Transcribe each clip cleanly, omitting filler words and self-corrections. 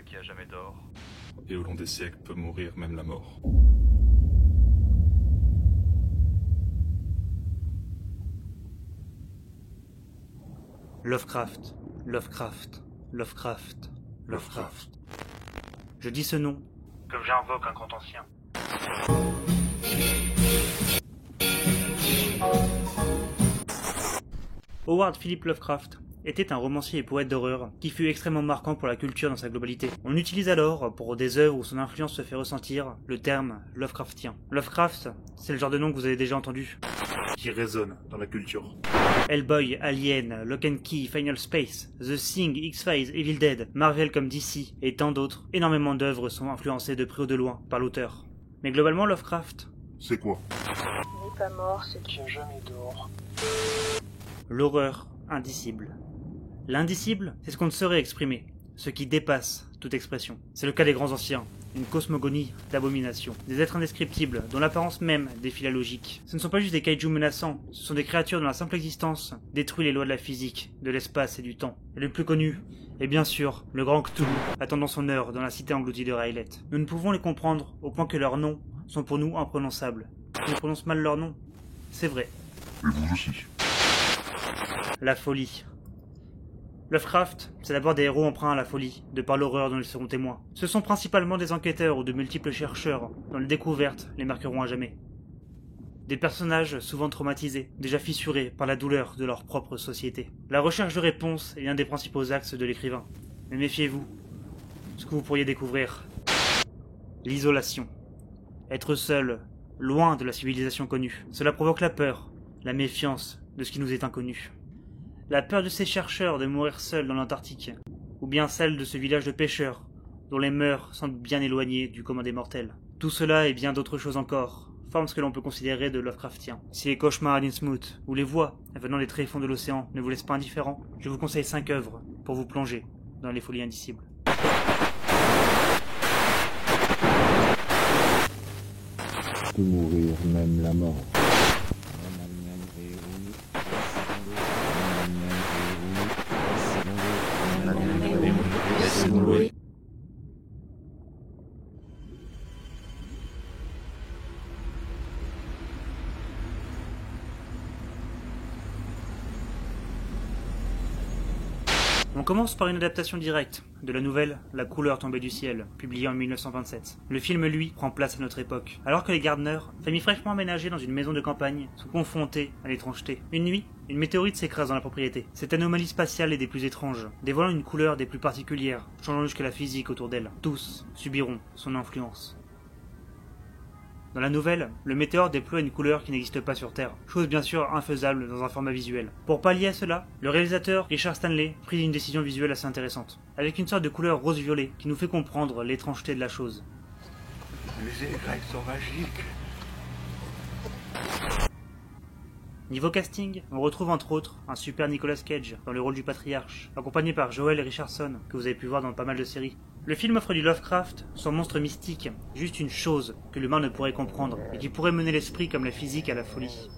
ce qui a jamais d'or. Et au long des siècles peut mourir même la mort. Lovecraft, Lovecraft, Lovecraft, Lovecraft. Je dis ce nom comme j'invoque un grand ancien. Howard Philip Lovecraft était un romancier et poète d'horreur qui fut extrêmement marquant pour la culture dans sa globalité. On utilise alors, pour des œuvres où son influence se fait ressentir, le terme Lovecraftien. Lovecraft, c'est le genre de nom que vous avez déjà entendu. Qui résonne dans la culture. Hellboy, Alien, Lock and Key, Final Space, The Thing, X-Files, Evil Dead, Marvel comme DC et tant d'autres, énormément d'œuvres sont influencées de près ou de loin par l'auteur. Mais globalement, Lovecraft, C'est quoi? N'est pas mort ce qui a jamais d'or. l'horreur indicible. L'indicible, c'est ce qu'on ne saurait exprimer, ce qui dépasse toute expression. C'est le cas des grands anciens, une cosmogonie d'abominations, des êtres indescriptibles, dont l'apparence même défie la logique. Ce ne sont pas juste des kaijus menaçants, ce sont des créatures dont la simple existence détruit les lois de la physique, de l'espace et du temps. Et le plus connu est bien sûr le grand Cthulhu, attendant son heure dans la cité engloutie de Raylet. Nous ne pouvons les comprendre au point que leurs noms sont pour nous imprononçables. Ils prononcent mal leur nom. C'est vrai. Et vous aussi. La folie. Lovecraft, c'est d'abord des héros emprunts à la folie, de par l'horreur dont ils seront témoins. Ce sont principalement des enquêteurs ou de multiples chercheurs, dont les découvertes les marqueront à jamais. Des personnages souvent traumatisés, déjà fissurés par la douleur de leur propre société. La recherche de réponses est l'un des principaux axes de l'écrivain. Mais méfiez-vous, ce que vous pourriez découvrir. L'isolation. Être seul, loin de la civilisation connue. Cela provoque la peur, la méfiance de ce qui nous est inconnu. La peur de ces chercheurs de mourir seuls dans l'Antarctique, ou bien celle de ce village de pêcheurs, dont les mœurs semblent bien éloignées du commun des mortels. Tout cela et bien d'autres choses encore forment ce que l'on peut considérer de Lovecraftien. Si les cauchemars à Innsmouth ou les voix venant des tréfonds de l'océan ne vous laissent pas indifférents, je vous conseille 5 œuvres pour vous plonger dans les folies indicibles. Peut mourir même la mort. On commence par une adaptation directe de la nouvelle La couleur tombée du ciel, publiée en 1927. Le film, lui, prend place à notre époque, alors que les Gardner, famille fraîchement aménagée dans une maison de campagne, sont confrontés à l'étrangeté. Une nuit, une météorite s'écrase dans la propriété. Cette anomalie spatiale est des plus étranges, dévoilant une couleur des plus particulières, changeant jusqu'à la physique autour d'elle. Tous subiront son influence. Dans la nouvelle, le météore déploie une couleur qui n'existe pas sur Terre, chose bien sûr infaisable dans un format visuel. Pour pallier à cela, le réalisateur Richard Stanley prit une décision visuelle assez intéressante, avec une sorte de couleur rose-violet qui nous fait comprendre l'étrangeté de la chose. Les éclairs sont magiques. Niveau casting, on retrouve entre autres un super Nicolas Cage dans le rôle du patriarche, accompagné par Joel Richardson, que vous avez pu voir dans pas mal de séries. Le film offre du Lovecraft, son monstre mystique, juste une chose que l'humain ne pourrait comprendre, et qui pourrait mener l'esprit comme la physique à la folie.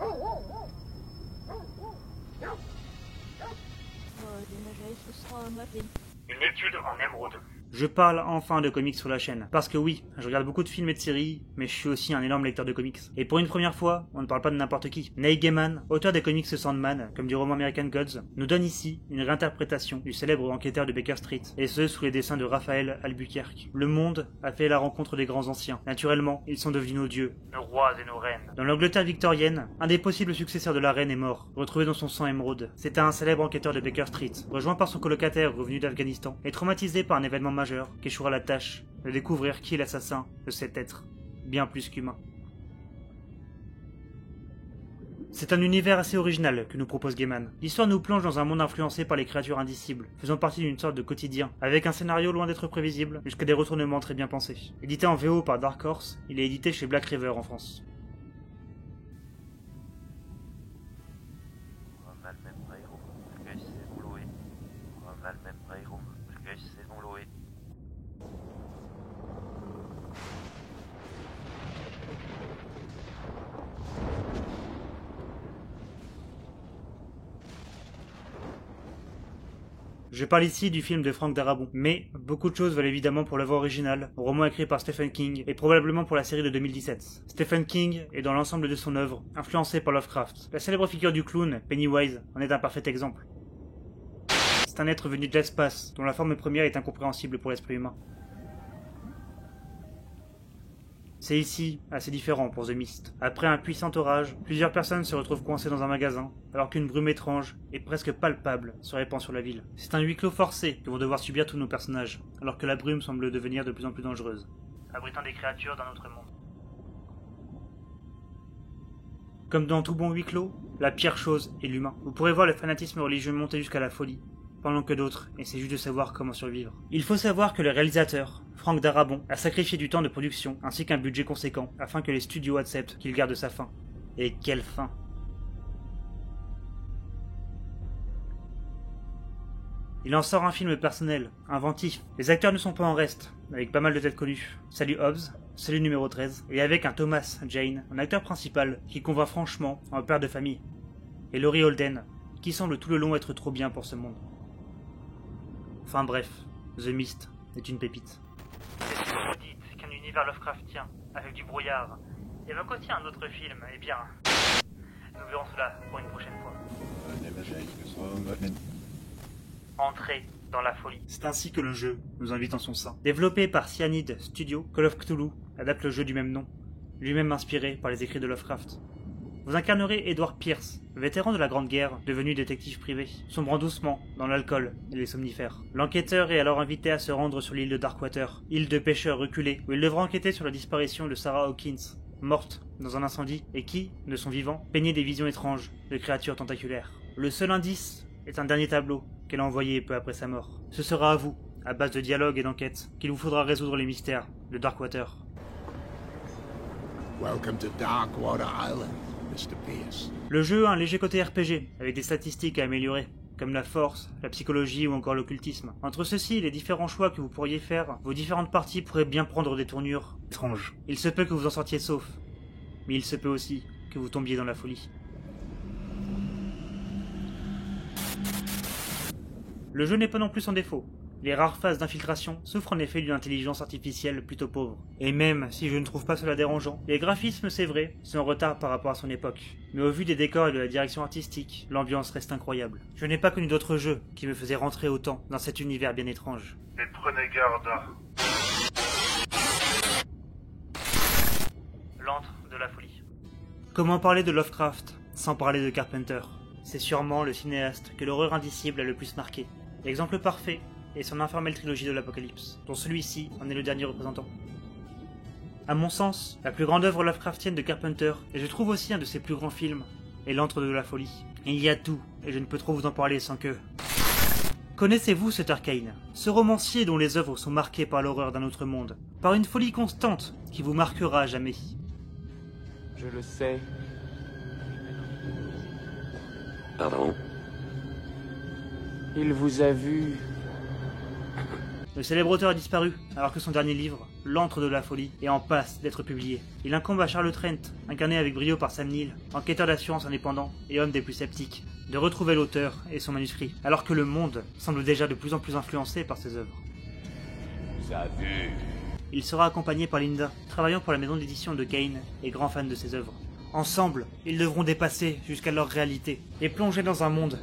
Une étude en émeraude. Je parle enfin de comics sur la chaîne. Parce que oui, je regarde beaucoup de films et de séries, mais je suis aussi un énorme lecteur de comics. Et pour une première fois, on ne parle pas de n'importe qui. Neil Gaiman, auteur des comics Sandman, comme du roman American Gods, nous donne ici une réinterprétation du célèbre enquêteur de Baker Street, et ce sous les dessins de Raphaël Albuquerque. Le monde a fait la rencontre des grands anciens. Naturellement, ils sont devenus nos dieux, nos rois et nos reines. Dans l'Angleterre victorienne, un des possibles successeurs de la reine est mort, retrouvé dans son sang émeraude. C'était un célèbre enquêteur de Baker Street, rejoint par son colocataire revenu d'Afghanistan, et traumatisé par un événement majeur, qu'échouera la tâche de découvrir qui est l'assassin de cet être, bien plus qu'humain. C'est un univers assez original que nous propose Gaiman. L'histoire nous plonge dans un monde influencé par les créatures indicibles, faisant partie d'une sorte de quotidien, avec un scénario loin d'être prévisible, jusqu'à des retournements très bien pensés. Édité en VO par Dark Horse, il est édité chez Black River en France. Je parle ici du film de Frank Darabont, mais beaucoup de choses valent évidemment pour l'œuvre originale, roman écrit par Stephen King, et probablement pour la série de 2017. Stephen King est dans l'ensemble de son œuvre influencé par Lovecraft. La célèbre figure du clown, Pennywise, en est un parfait exemple. C'est un être venu de l'espace, dont la forme première est incompréhensible pour l'esprit humain. C'est ici assez différent pour The Mist. Après un puissant orage, plusieurs personnes se retrouvent coincées dans un magasin, alors qu'une brume étrange et presque palpable se répand sur la ville. C'est un huis clos forcé que vont devoir subir tous nos personnages, alors que la brume semble devenir de plus en plus dangereuse, abritant des créatures d'un autre monde. Comme dans tout bon huis clos, la pire chose est l'humain. Vous pourrez voir le fanatisme religieux monter jusqu'à la folie, pendant que d'autres essaient juste de savoir comment survivre. Il faut savoir que le réalisateur, Frank Darabont, a sacrifié du temps de production ainsi qu'un budget conséquent afin que les studios acceptent qu'il garde sa fin. Et quelle fin! Il en sort un film personnel, inventif. Les acteurs ne sont pas en reste, avec pas mal de têtes connues. Salut Hobbs, salut numéro 13, et avec un Thomas Jane, un acteur principal, qui convainc franchement un père de famille. Et Laurie Holden, qui semble tout le long être trop bien pour ce monde. Enfin bref, The Mist est une pépite. Et si vous me dites qu'un univers Lovecraftien, avec du brouillard, évoque aussi un autre film, eh bien, nous verrons cela pour une prochaine fois. Entrez dans la folie. C'est ainsi que le jeu nous invite en son sein. Développé par Cyanide Studio, Call of Cthulhu adapte le jeu du même nom, lui-même inspiré par les écrits de Lovecraft. Vous incarnerez Edward Pierce, vétéran de la Grande Guerre, devenu détective privé, sombrant doucement dans l'alcool et les somnifères. L'enquêteur est alors invité à se rendre sur l'île de Darkwater, île de pêcheurs reculée, où il devra enquêter sur la disparition de Sarah Hawkins, morte dans un incendie, et qui, de son vivant, peignait des visions étranges de créatures tentaculaires. Le seul indice est un dernier tableau qu'elle a envoyé peu après sa mort. Ce sera à vous, à base de dialogue et d'enquête, qu'il vous faudra résoudre les mystères de Darkwater. Welcome to Darkwater Island, Mr. Pierce. Le jeu a un léger côté RPG, avec des statistiques à améliorer, comme la force, la psychologie ou encore l'occultisme. Entre ceux-ci et les différents choix que vous pourriez faire, vos différentes parties pourraient bien prendre des tournures étranges. Il se peut que vous en sortiez sauf, mais il se peut aussi que vous tombiez dans la folie. Le jeu n'est pas non plus sans défaut. Les rares phases d'infiltration souffrent en effet d'une intelligence artificielle plutôt pauvre. Et même si je ne trouve pas cela dérangeant, les graphismes, c'est vrai, sont en retard par rapport à son époque. Mais au vu des décors et de la direction artistique, l'ambiance reste incroyable. Je n'ai pas connu d'autres jeux qui me faisaient rentrer autant dans cet univers bien étrange. Mais prenez garde. L'antre de la folie. Comment parler de Lovecraft sans parler de Carpenter? C'est sûrement le cinéaste que l'horreur indicible a le plus marqué. L'exemple parfait est son infernale trilogie de l'Apocalypse, dont celui-ci en est le dernier représentant. À mon sens, la plus grande œuvre Lovecraftienne de Carpenter, et je trouve aussi un de ses plus grands films, est L'Antre de la folie. Il y a tout, et je ne peux trop vous en parler sans que... Connaissez-vous Sutter Kane, ce romancier dont les œuvres sont marquées par l'horreur d'un autre monde, par une folie constante qui vous marquera à jamais? Je le sais. Pardon? Il vous a vu. Le célèbre auteur a disparu, alors que son dernier livre, L'Antre de la folie, est en passe d'être publié. Il incombe à Charles Trent, incarné avec brio par Sam Neill, enquêteur d'assurance indépendant et homme des plus sceptiques, de retrouver l'auteur et son manuscrit, alors que le monde semble déjà de plus en plus influencé par ses œuvres. Ça vu. Il sera accompagné par Linda, travaillant pour la maison d'édition de Kane et grand fan de ses œuvres. Ensemble, ils devront dépasser jusqu'à leur réalité et plonger dans un monde.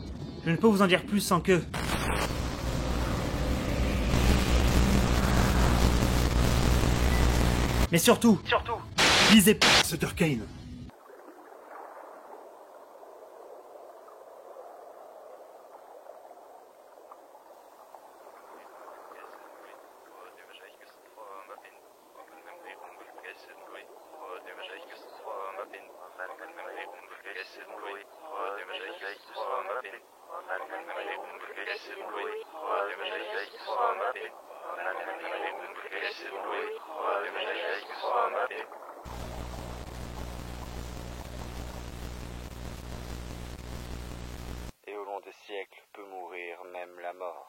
Je ne peux vous en dire plus sans que... Mais surtout, lisez Sutter Kane. Et au long des siècles peut mourir même la mort.